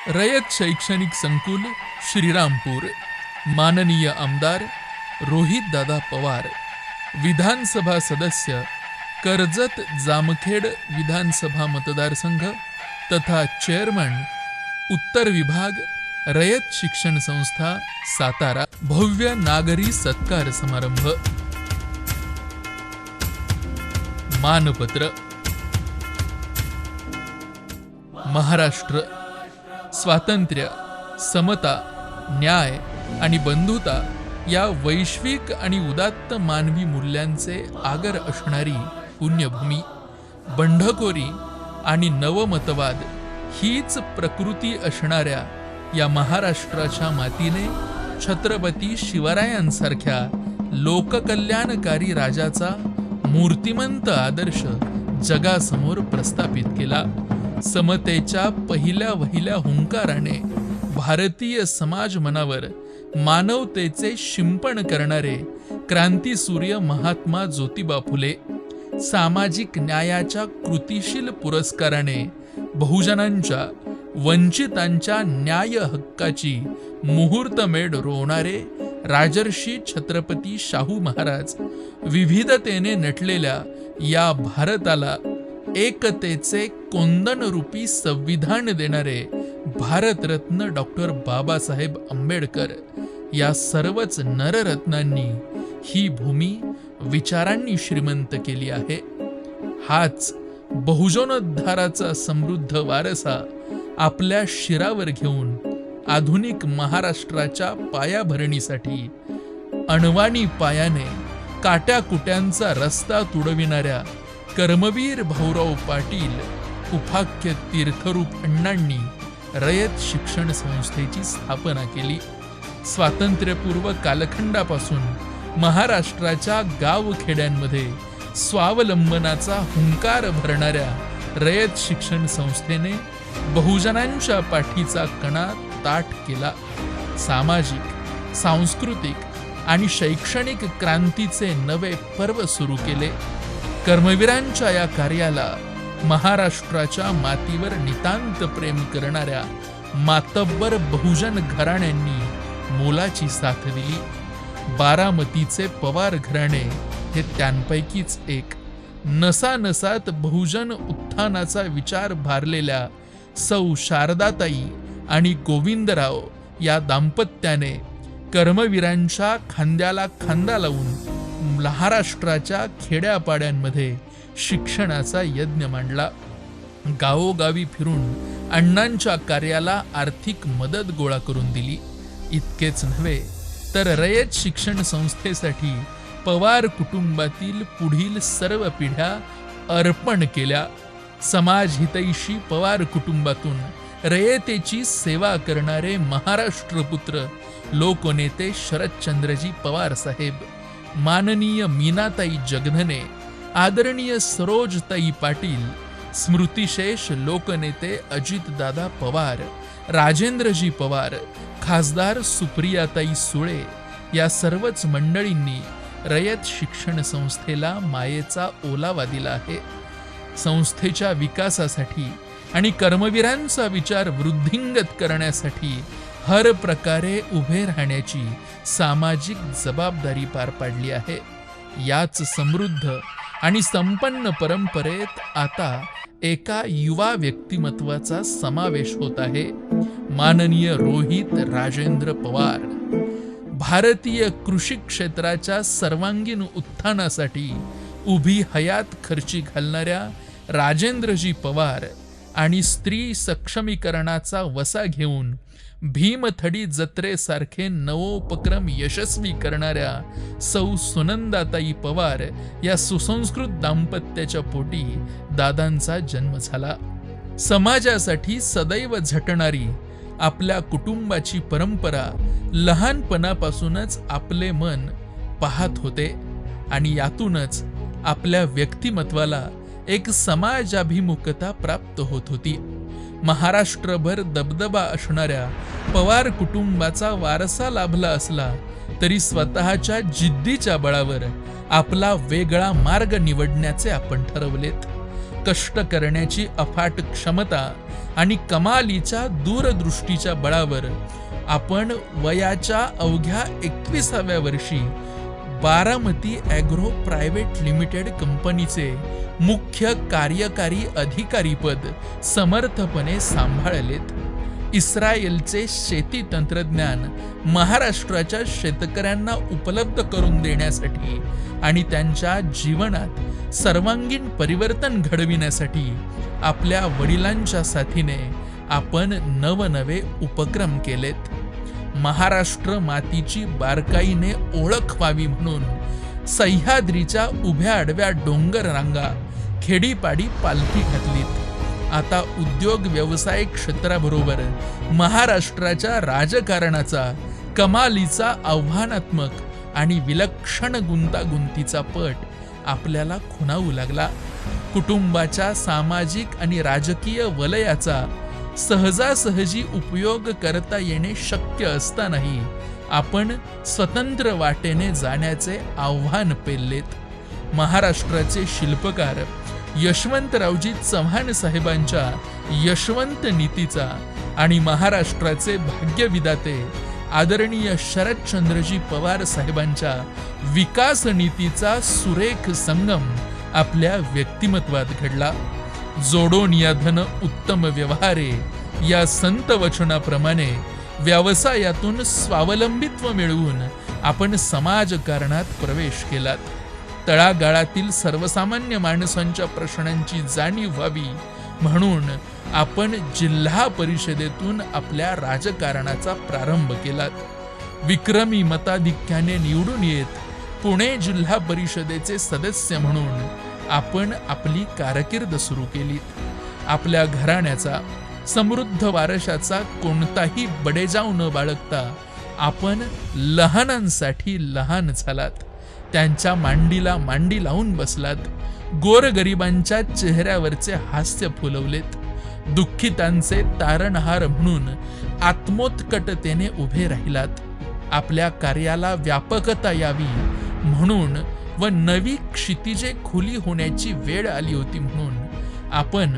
रयत शैक्षणिक संकुल श्रीरामपूर, माननीय आमदार रोहितदादा पवार, विधानसभा सदस्य कर्जत जामखेड विधानसभा मतदारसंघ तथा चेअरमन उत्तर विभाग रयत शिक्षण संस्था सातारा, भव्य नागरी सत्कार समारंभ। मानपत्र। महाराष्ट्र स्वातंत्र्य, समता, न्याय आणि बंधुता या वैश्विक आणि उदात्त मानवी मूल्यांचे आगर असणारी पुण्यभूमी, बंडखोरी आणि नवमतवाद हीच प्रकृती असणाऱ्या या महाराष्ट्राच्या मातीने छत्रपती शिवरायांसारख्या लोककल्याणकारी राजाचा मूर्तिमंत आदर्श जगासमोर प्रस्थापित केला। समतेच्या पहिल्या वहिल्या हुंकाराने भारतीय समाज मनावर मानवतेचे शिंपण करणारे क्रांतीसूर्य महात्मा ज्योतिबा फुले, सामाजिक न्यायाच्या कृतिशील पुरस्काराने बहुजनांच्या वंचितांच्या न्याय हक्काची मुहूर्तमेढ रोवणारे राजर्षी छत्रपती शाहू महाराज, विविधतेने नटलेल्या या भारताला एकतेचे कोंदणरूपी संविधान देणारे भारतरत्न डॉक्टर बाबासाहेब आंबेडकर या सर्वच नररत्नांनी ही भूमी विचारांनी श्रीमंत केली आहे। हाच बहुजनोद्धाराचा समृद्ध वारसा आपल्या शिरावर घेऊन आधुनिक महाराष्ट्राच्या पायाभरणीसाठी अणवाणी पायाने काट्याकुट्यांचा रस्ता तुडविणाऱ्या कर्मवीर भाऊराव पाटील उपाख्य तीर्थरूप अण्णांनी रयत शिक्षण संस्थेची स्थापना केली। स्वातंत्र्यपूर्व कालखंडापासून महाराष्ट्राच्या गावखेड्यांमध्ये स्वावलंबनाचा हुंकार भरणाऱ्या रयत शिक्षण संस्थेने बहुजनांच्या पाठीचा कणा ताठ केला। सामाजिक, सांस्कृतिक आणि शैक्षणिक क्रांतीचे नवे पर्व सुरू केले। कर्मवीरांच्या या कार्याला महाराष्ट्राच्या मातीवर नितांत प्रेम करणाऱ्या मातब्बर बहुजन घराण्यांनी मोलाची साथ दिली। बारामतीचे पवार घराणे हे त्यांपैकीच एक। नसानसात बहुजन उत्थानाचा विचार भारलेल्या सौ शारदाताई आणि गोविंदराव या दाम्पत्याने कर्मवीरांच्या खांद्याला खांदा लावून महाराष्ट्राच्या खेड्यापाड्यांमध्ये शिक्षणाचा यज्ञ मांडला। गावोगावी फिरून अण्णांच्या कार्याला आर्थिक मदत गोळा करून दिली। इतकेच नव्हे तर रयत शिक्षण संस्थेसाठी पवार कुटुंबातील पुढील सर्व पिढ्या अर्पण केल्या। समाजहितैषी पवार कुटुंबातून रयतेची सेवा करणारे महाराष्ट्रपुत्र लोकनेते शरदचंद्रजी पवार साहेब, माननीय मीनाताई जगधने, आदरणीय सरोजताई पाटील, स्मृतिशेष लोकनेते अजितदादा पवार, राजेंद्रजी पवार, खासदार सुप्रियाताई सुळे या सर्वच मंडळींनी रयत शिक्षण संस्थेला मायेचा ओलावा दिला आहे। संस्थेच्या विकासासाठी आणि कर्मवीरांचा विचार वृद्धिंगत करण्यासाठी हर प्रकारे उभे राहण्याची सामाजिक जबाबदारी पार पाडली आहे। याच समृद्ध आणि संपन्न परंपरेत आता एका युवा व्यक्तिमत्वाचा समावेश होत आहे। माननीय रोहित राजेंद्र पवार, भारतीय कृषी क्षेत्राच्या सर्वांगीण उत्थानासाठी उभी हयात खर्ची घालणाऱ्या राजेंद्रजी पवार आणि स्त्री सक्षमीकरणाचा वसा घेऊन भीमथडी जत्रेसारखे नवोपक्रम यशस्वी करणाऱ्या सौ सुनंदाताई पवार या सुसंस्कृत दाम्पत्याच्या पोटी दादांचा जन्म झाला। समाजासाठी सदैव झटणारी आपल्या कुटुंबाची परंपरा लहानपणापासूनच आपले मन पाहत होते आणि यातूनच आपल्या व्यक्तिमत्वाला एक समाजाभिमुखता प्राप्त होत होती। महाराष्ट्रभर दबदबा असणाऱ्या पवार कुटुंबाचा वारसा लाभला असला तरी स्वतःच्या जिद्दीच्या बळावर आपला वेगळा मार्ग निवडण्याचे आपण ठरवलेत। कष्ट करण्याची अफाट क्षमता आणि कमालीच्या दूरदृष्टीच्या बळावर आपण वयाच्या अवघ्या 21व्या वर्षी बारामती ॲग्रो प्रायव्हेट लिमिटेड कंपनीचे मुख्य कार्यकारी अधिकारी पद समर्थपणे सांभाळलेत. इस्रायलचे शेती तंत्रज्ञान महाराष्ट्राच्या शेतकऱ्यांना उपलब्ध करून देण्यासाठी आणि त्यांच्या जीवनात सर्वांगीण परिवर्तन घडविण्यासाठी आपल्या वडिलांच्या साथीने आपण नवनवे उपक्रम केलेत. महाराष्ट्र मातीची बारकाईने ओळख व्हावी म्हणून सह्याद्रीच्या उभ्या आडव्या डोंगर रांगा खेडीपाडी पालथी घातलीत. आता उद्योग व्यवसाय क्षेत्राबरोबर महाराष्ट्राच्या राजकारणाचा कमालीचा आव्हानात्मक आणि विलक्षण गुंतागुंतीचा पट आपल्याला खुणावू लागला. कुटुंबाच्या सामाजिक आणि राजकीय वलयाचा सहजासहजी उपयोग करता येणे शक्य असतानाही आपण स्वतंत्र वाटेने जाण्याचे आव्हान पेललेत. महाराष्ट्राचे शिल्पकार यशवंतरावजी चव्हाण साहेबांच्या यशवंत नीतीचा आणि महाराष्ट्राचे भाग्यविधाते आदरणीय शरदचंद्रजी पवार साहेबांच्या विकास नीतीचा सुरेख संगम आपल्या व्यक्तिमत्वात घडला. जोडोन या धन उत्तम व्यवहारे या संत वचनाप्रमाणे व्यवसायातून स्वावलंबित्व मिळवून आपण समाजकारणात प्रवेश केलात. तळागाळातील सर्वसामान्य माणसांच्या प्रश्नांची जाणीव व्हावी म्हणून आपण जिल्हा परिषदेतून आपल्या राजकारणाचा प्रारंभ केलात. विक्रमी मताधिक्याने निवडून येत पुणे जिल्हा परिषदेचे सदस्य म्हणून आपण आपली कारकीर्द सुरू केलीत. आपल्या घराण्याचा समृद्ध वारशाचा कोणताही बडेजाव न बाळगता आपण लहानांसाठी लहान झालात. त्यांच्या मांडीला मांडी लावून बसलात. गोरगरिबांच्या चेहऱ्यावरचे हास्य फुलवलेत. दुःखितांचे तारणहार म्हणून आत्मोत्कटतेने उभे राहिलात. आपल्या कार्याला व्यापकता यावी म्हणून व नवी क्षितिजे खुली होण्याची वेळ आली होती म्हणून आपण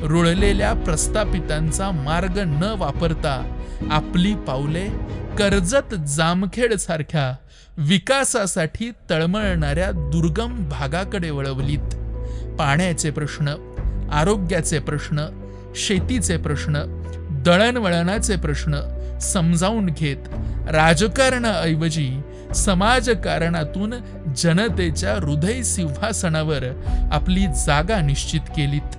रुळलेल्या प्रस्थापितांचा मार्ग न वापरता आपली पावले कर्जत जामखेड सारख्या विकासासाठी तळमळणाऱ्या दुर्गम भागाकडे वळवलीत. पाण्याचे प्रश्न, आरोग्याचे प्रश्न, शेतीचे प्रश्न, दळणवळणाचे प्रश्न समजावून घेत राजकारणाऐवजी समाजकारणातून जनतेच्या हृदय सिंहासनावर आपली जागा निश्चित केलीत.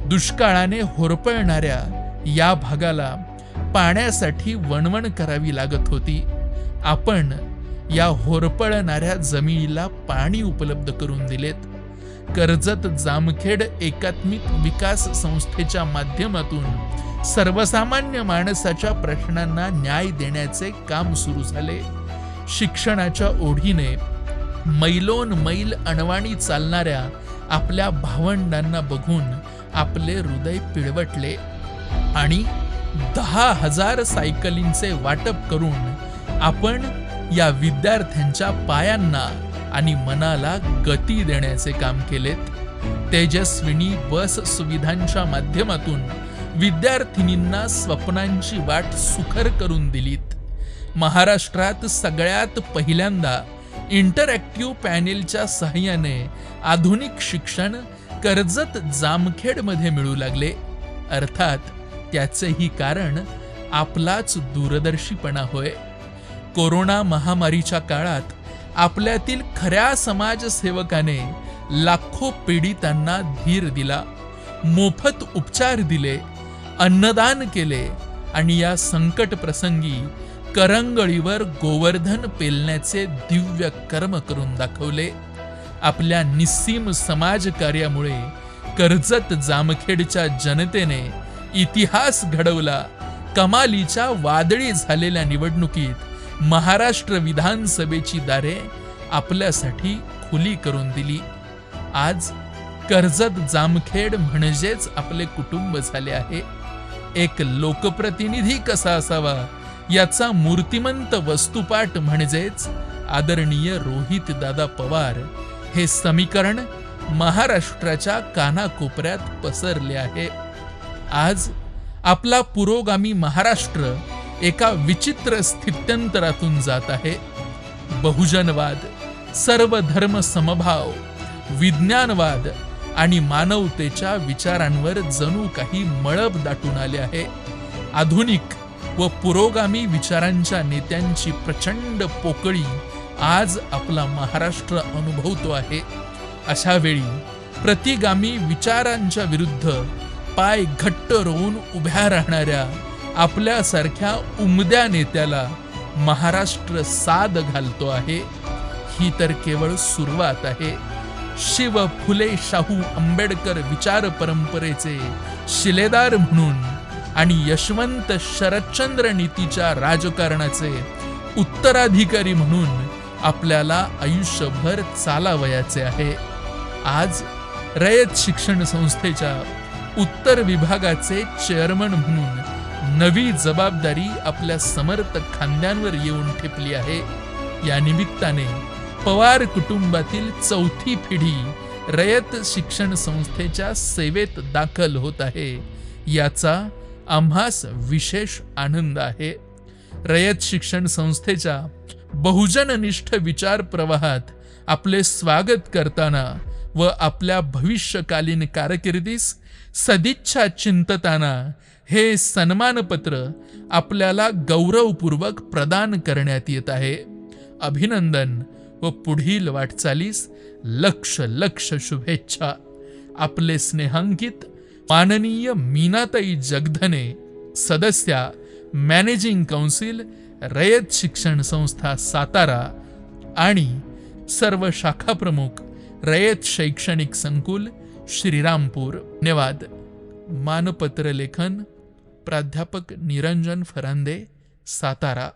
दुष्काळाने होरपळणाऱ्या या भागाला पाण्यासाठी वणवण करावी लागत होती. आपण या होरपळणाऱ्या जमिनीला पाणी उपलब्ध करून दिलेत. कर्जत जामखेड एकात्मिक विकास संस्थेच्या माध्यमातून सर्वसामान्य माणसाच्या प्रश्नांना न्याय देण्याचे काम सुरू झाले. शिक्षणाच्या ओढीने मैलोन मैल अणवाणी चालणाऱ्या आपल्या भावंडांना बघून आपले हृदय पिळवटले आणि 10,000 सायकलींचे वाटप करून आपण या विद्यार्थ्यांच्या पायांना आणि मनाला गती देण्याचे काम केलेत. तेजस्विनी बस सुविधांच्या माध्यमातून विद्यार्थिनींना स्वप्नांची वाट सुकर करून दिलीत. महाराष्ट्रात सगळ्यात पहिल्यांदा इंटरॅक्टिव्ह पॅनेलच्या सहाय्याने आधुनिक शिक्षण कर्जत जामखेडमध्ये मिळू लागले. अर्थात त्याचेही कारण आपलाच दूरदर्शीपणा होय. कोरोना महामारीच्या काळात आपल्यातील खऱ्या समाजसेवकाने लाखो पीडितांना धीर दिला, मोफत उपचार दिले, अन्नदान केले आणि या संकट प्रसंगी करंगळीवर गोवर्धन पेलण्याचे दिव्य कर्म करून दाखवले. आपल्या निस्सीम समाज कार्यामुळे कर्जत जामखेडच्या जनतेने इतिहास घडवला. कमालीच्या वादळी झालेल्या निवडणुकीत महाराष्ट्र विधानसभेची दारे आपल्यासाठी खुली करून दिली. आज कर्जत जामखेड म्हणजेच आपले कुटुंब झाले आहे. एक लोकप्रतिनिधी कसा असावा याचा मूर्तिमंत वस्तुपाठ म्हणजेच आदरणीय रोहित दादा पवार हे समीकरण महाराष्ट्राच्या कानाकोपऱ्यात पसरले आहे. आज आपला पुरोगामी महाराष्ट्र एका विचित्र स्थित्यंतरातून जात आहे. बहुजनवाद, सर्व धर्म समभाव, विज्ञानवाद आणि मानवतेच्या विचारांवर जणू काही मळब दाटून आले आहे. आधुनिक व पुरोगामी विचारांच्या नेत्यांची प्रचंड पोकळी आज आपला महाराष्ट्र अनुभवतो आहे. अशा वेळी प्रतिगामी विचारांच्या विरुद्ध पाय घट्ट रोवून उभ्या राहणाऱ्या आपल्यासारख्या उमद्या नेत्याला महाराष्ट्र साद घालतो आहे. ही तर केवळ सुरुवात आहे. शिव, फुले, शाहू, आंबेडकर विचार परंपरेचे शिलेदार म्हणून आणि यशवंत शरदचंद्र नीतीच्या राजकारणाचे उत्तराधिकारी म्हणून आपल्याला आयुष्यभर चालावयाचे आहे. आज रयत शिक्षण संस्थेच्या उत्तर विभागाचे चेअरमन म्हणून नवी जबाबदारी आपल्या समर्थ खांद्यांवर येऊन ठेपली आहे. या निमित्ताने पवार कुटुंबातील चौथी पिढी रयत शिक्षण संस्थेच्या सेवेत दाखल होत आहे. याचा आम्हास विशेष आनंद आहे. रयत शिक्षण संस्थेच्या बहुजननिष्ठ विचार प्रवाहात आपले स्वागत करताना व आपल्या भविष्यकालीन कारकिर्दीस सदिच्छा चिंतताना हे सन्मानपत्र आपल्याला गौरवपूर्वक प्रदान करण्यात येत आहे. अभिनंदन व पुढील वाटचालीस लक्ष लक्ष शुभेच्छा. आपले स्नेहांकित माननीय मीनाताई जगधने, सदस्या, मॅनेजिंग काउन्सिल, रयत शिक्षण संस्था सातारा आणि सर्व शाखा प्रमुख, रयत शैक्षणिक संकुल, श्रीरामपूर. धन्यवाद. मानपत्र लेखन प्राध्यापक निरंजन फरांदे, सातारा.